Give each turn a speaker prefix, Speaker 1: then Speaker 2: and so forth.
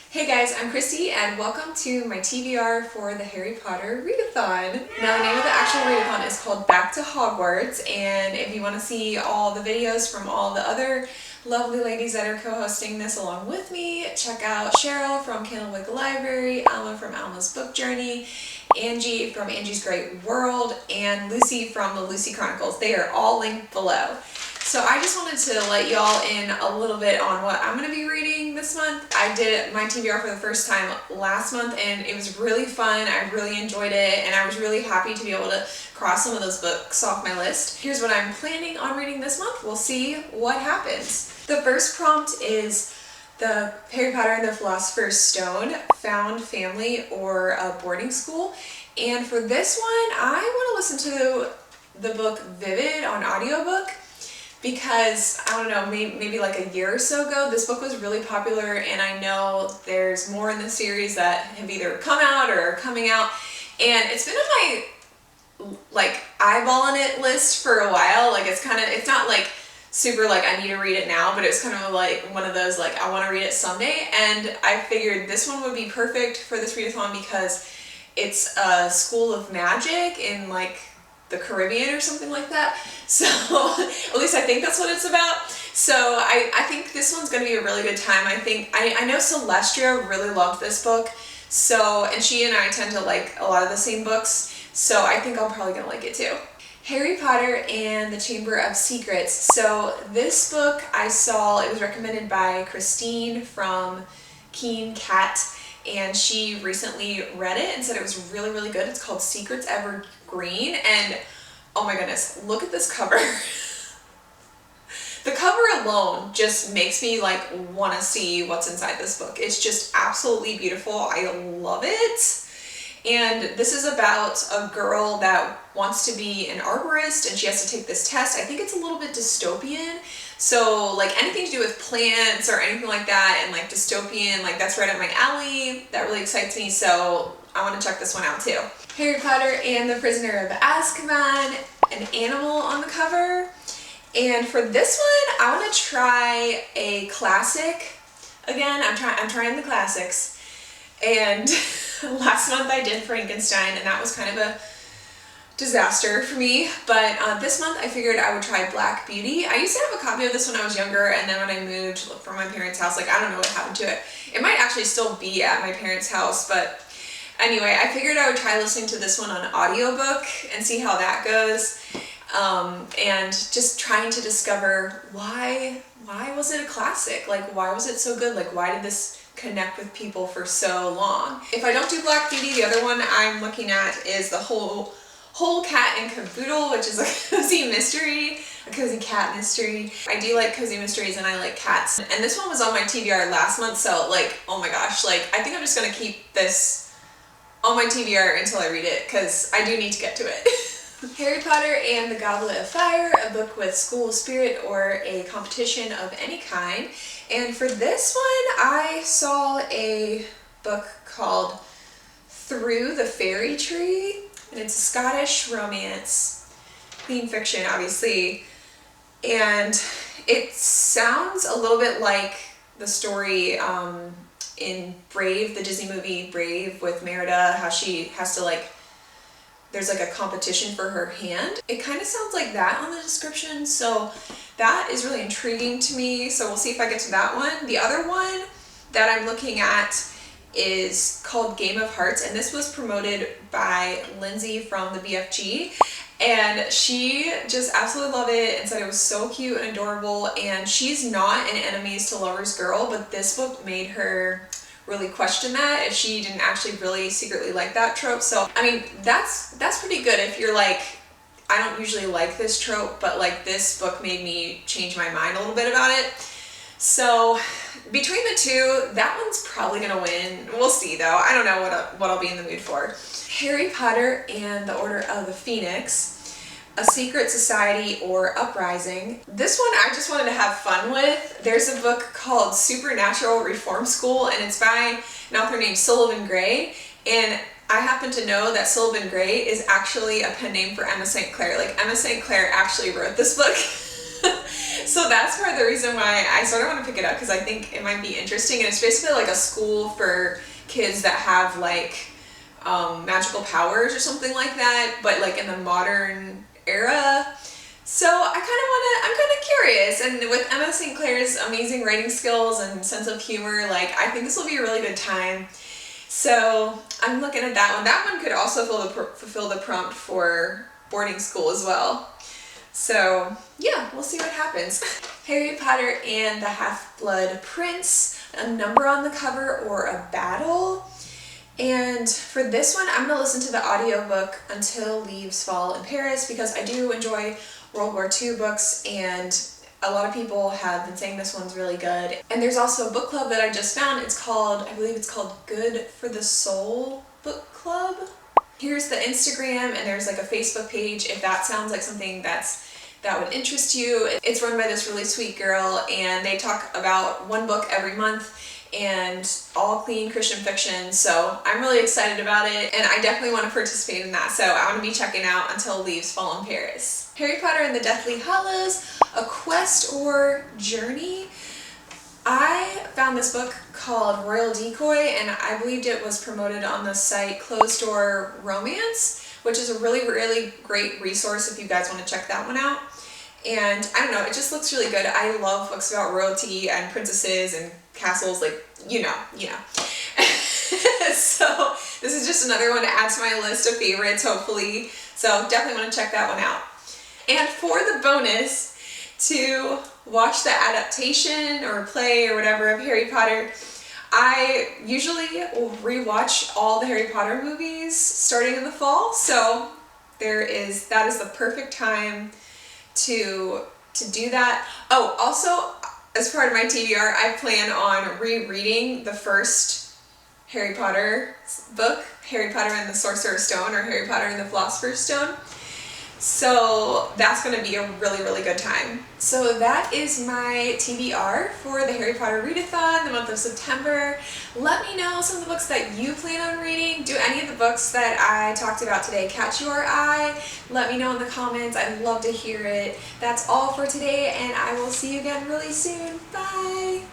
Speaker 1: Hey guys, I'm Christy and welcome to my TBR for the Harry Potter Readathon. Now the name of the actual readathon is called Back to Hogwarts, and if you want to see all the videos from all the other lovely ladies that are co-hosting this along with me, check out Cheryl from Candlewick Library, Alma from Alma's Book Journey, Angie from Angie's Great World, and Lucy from the Lucy Chronicles. They are all linked below. So I just wanted to let y'all in a little bit on what I'm going to be reading this month. I did my TBR for the first time last month and it was really fun. I really enjoyed it and I was really happy to be able to cross some of those books off my list. Here's what I'm planning on reading this month. We'll see what happens. The first prompt is the Harry Potter and the Philosopher's Stone, Found Family or a Boarding School. And for this one, I want to listen to the book Vivid on audiobook. Because, I don't know, maybe like a year or so ago, this book was really popular and I know there's more in the series that have either come out or are coming out. And it's been on my, eyeballing it list for a while. It's not like super I need to read it now, but it's kind of like one of those I want to read it someday. And I figured this one would be perfect for this readathon because it's a school of magic in the Caribbean or something like that. So at least I think that's what it's about. So I think this one's going to be a really good time. I know Celestia really loved this book. So, and she and I tend to like a lot of the same books. So I think I'm probably going to like it too. Harry Potter and the Chamber of Secrets. So this book I saw, it was recommended by Christine from Keen Cat. And she recently read it and said it was really, really good. It's called Secrets Evergreen, and oh my goodness, look at this cover. The cover alone just makes me want to see what's inside this book. It's just absolutely beautiful. I love it. And this is about a girl that wants to be an arborist and she has to take this test. I think it's a little bit dystopian. So anything to do with plants or anything like that and dystopian, that's right up my alley. That really excites me. So I want to check this one out too. Harry Potter and the Prisoner of Azkaban, an animal on the cover. And for this one, I want to try a classic. Again, I'm trying the classics. And last month I did Frankenstein and that was kind of a disaster for me, but this month I figured I would try Black Beauty. I used to have a copy of this when I was younger, and then when I moved from my parents' house, I don't know what happened to it. It might actually still be at my parents' house, but anyway, I figured I would try listening to this one on audiobook and see how that goes, and just trying to discover why was it a classic? Why was it so good? Why did this connect with people for so long? If I don't do Black Beauty, the other one I'm looking at is the Whole Cat and Caboodle, which is a cozy mystery, a cozy cat mystery. I do like cozy mysteries and I like cats. And this one was on my TBR last month, so oh my gosh, I think I'm just gonna keep this on my TBR until I read it, because I do need to get to it. Harry Potter and the Goblet of Fire, a book with school spirit or a competition of any kind. And for this one, I saw a book called Through the Fairy Tree. And it's a Scottish romance, clean fiction, obviously. And it sounds a little bit like the story in Brave, the Disney movie Brave with Merida, how she has to there's a competition for her hand. It kind of sounds like that on the description, so that is really intriguing to me. So we'll see if I get to that one. The other one that I'm looking at is called Game of Hearts, and this was promoted by Lindsay from the BFG, and she just absolutely loved it and said it was so cute and adorable. And she's not an enemies to lovers girl, but this book made her really question that, if she didn't actually really secretly like that trope. So I mean, that's pretty good if you're I don't usually like this trope, but this book made me change my mind a little bit about it. So between the two, that one's probably gonna win. We'll see though. I don't know what I'll be in the mood for. Harry Potter and the Order of the Phoenix, A Secret Society or Uprising. This one I just wanted to have fun with. There's a book called Supernatural Reform School, and it's by an author named Sullivan Gray. And I happen to know that Sullivan Gray is actually a pen name for Emma St. Clair. Emma St. Clair actually wrote this book. So that's part of the reason why I sort of want to pick it up, because I think it might be interesting. And it's basically like a school for kids that have like magical powers or something like that, but like in the modern era. So I'm kind of curious. And with Emma St. Clair's amazing writing skills and sense of humor, like I think this will be a really good time. So I'm looking at that one. That one could also fulfill the prompt for boarding school as well. So yeah, we'll see what happens. Harry Potter and the Half-Blood Prince, a number on the cover or a battle. And for this one, I'm gonna listen to the audiobook Until Leaves Fall in Paris, because I do enjoy World War II books, and a lot of people have been saying this one's really good. And there's also a book club that I just found. It's called, I believe it's called Good for the Soul Book Club. Here's the Instagram, and there's like a Facebook page if that sounds like something that would interest you. It's run by this really sweet girl, and they talk about one book every month and all clean Christian fiction. So I'm really excited about it, and I definitely want to participate in that. So I want to be checking out Until Leaves Fall in Paris. Harry Potter and the Deathly Hallows, a quest or journey. I found this book called Royal Decoy, and I believed it was promoted on the site Closed Door Romance, which is a really, really great resource if you guys want to check that one out. And I don't know, it just looks really good. I love books about royalty and princesses and castles, like, you know. So this is just another one to add to my list of favorites, hopefully. So definitely want to check that one out. And for the bonus, to watch the adaptation or play or whatever of Harry Potter, I usually will rewatch all the Harry Potter movies starting in the fall. So that is the perfect time to do that. Oh, also, as part of my TBR, I plan on rereading the first Harry Potter book, Harry Potter and the Sorcerer's Stone, or Harry Potter and the Philosopher's Stone. So that's going to be a really, really good time. So that is my TBR for the Harry Potter Readathon, the month of September. Let me know some of the books that you plan on reading. Do any of the books that I talked about today catch your eye? Let me know in the comments. I'd love to hear it. That's all for today, and I will see you again really soon. Bye!